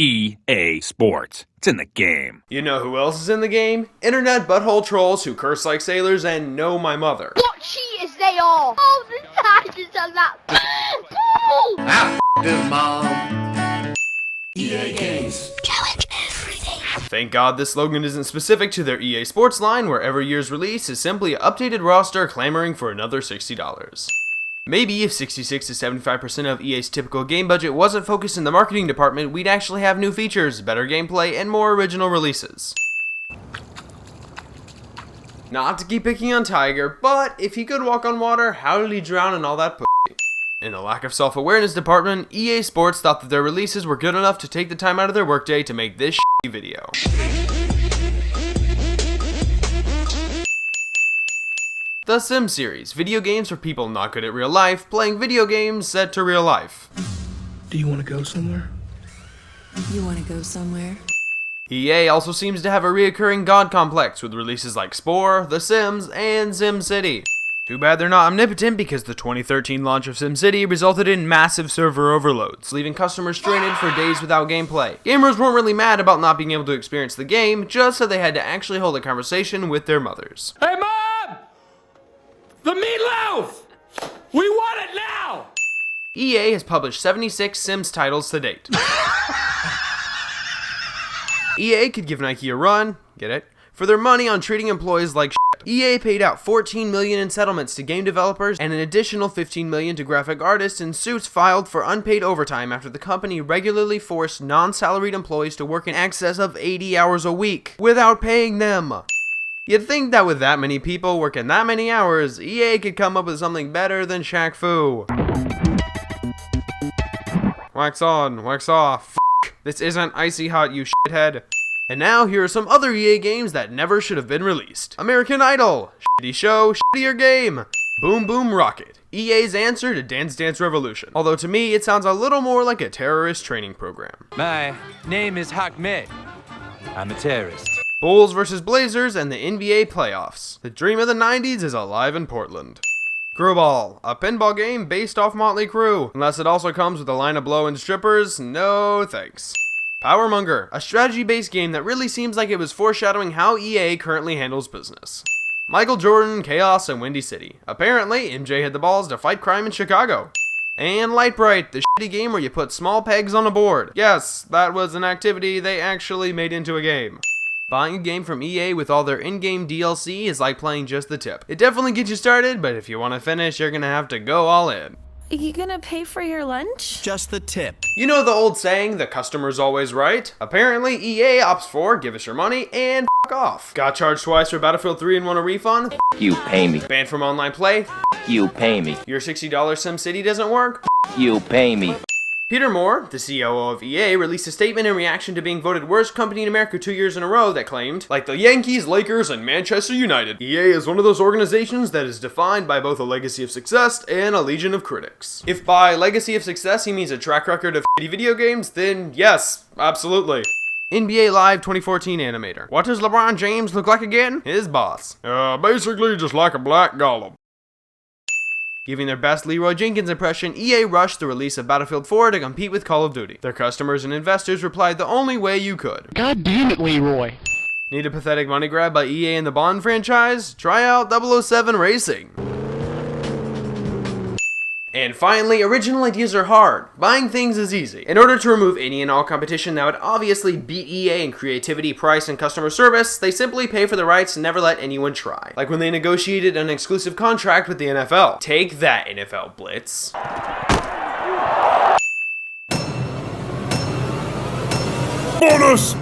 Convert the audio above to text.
EA Sports. It's in the game. You know who else is in the game? Internet butthole trolls who curse like sailors and know my mother. What cheaters they are! Oh, the sizes of that! This mom. EA Games. Challenge everything. Thank God this slogan isn't specific to their EA Sports line, where every year's release is simply an updated roster clamoring for another $60. Maybe if 66 to 75% of EA's typical game budget wasn't focused in the marketing department, we'd actually have new features, better gameplay, and more original releases. Not to keep picking on Tiger, but if he could walk on water, how did he drown in all that pussy? In a lack of self-awareness department, EA Sports thought that their releases were good enough to take the time out of their workday to make this shitty video. The Sim series, video games for people not good at real life, playing video games set to real life. Do you want to go somewhere? You want to go somewhere? EA also seems to have a reoccurring god complex with releases like Spore, The Sims, and SimCity. Too bad they're not omnipotent, because the 2013 launch of SimCity resulted in massive server overloads, leaving customers stranded for days without gameplay. Gamers weren't really mad about not being able to experience the game, just so they had to actually hold a conversation with their mothers. Hey, Mom! The meatloaf! We want it now! EA has published 76 Sims titles to date. EA could give Nike a run, get it, for their money on treating employees like shit. EA paid out $14 million in settlements to game developers and an additional $15 million to graphic artists in suits filed for unpaid overtime after the company regularly forced non-salaried employees to work in excess of 80 hours a week without paying them. You'd think that with that many people working that many hours, EA could come up with something better than Shaq Fu. Wax on, wax off. This isn't Icy Hot, you shithead. And now here are some other EA games that never should have been released. American Idol, shitty show, shittier game. Boom Boom Rocket, EA's answer to Dance Dance Revolution. Although to me, it sounds a little more like a terrorist training program. My name is Ahmed. I'm a terrorist. Bulls vs. Blazers and the NBA playoffs. The dream of the 90s is alive in Portland. Screwball, a pinball game based off Motley Crue. Unless it also comes with a line of blow-in strippers, no thanks. Powermonger, a strategy-based game that really seems like it was foreshadowing how EA currently handles business. Michael Jordan, Chaos, and Windy City. Apparently, MJ had the balls to fight crime in Chicago. And Light Bright, the shitty game where you put small pegs on a board. Yes, that was an activity they actually made into a game. Buying a game from EA with all their in-game DLC is like playing just the tip. It definitely gets you started, but if you want to finish, you're gonna have to go all in. Are you gonna pay for your lunch? Just the tip. You know the old saying, the customer's always right? Apparently, EA opts for give us your money and f**k off. Got charged twice for Battlefield 3 and want a refund? You pay me. Banned from online play? You pay me. Your $60 SimCity doesn't work? You pay me. Peter Moore, the COO of EA, released a statement in reaction to being voted worst company in America 2 years in a row that claimed, like the Yankees, Lakers, and Manchester United, EA is one of those organizations that is defined by both a legacy of success and a legion of critics. If by legacy of success he means a track record of shitty video games, then yes, absolutely. NBA Live 2014 animator. What does LeBron James look like again? His boss. Basically just like a black golem. Giving their best Leroy Jenkins impression, EA rushed the release of Battlefield 4 to compete with Call of Duty. Their customers and investors replied the only way you could. God damn it, Leroy. Need a pathetic money grab by EA and the Bond franchise? Try out 007 Racing. And finally, original ideas are hard. Buying things is easy. In order to remove any and all competition that would obviously beat EA in creativity, price, and customer service, they simply pay for the rights and never let anyone try. Like when they negotiated an exclusive contract with the NFL. Take that, NFL Blitz. Bonus!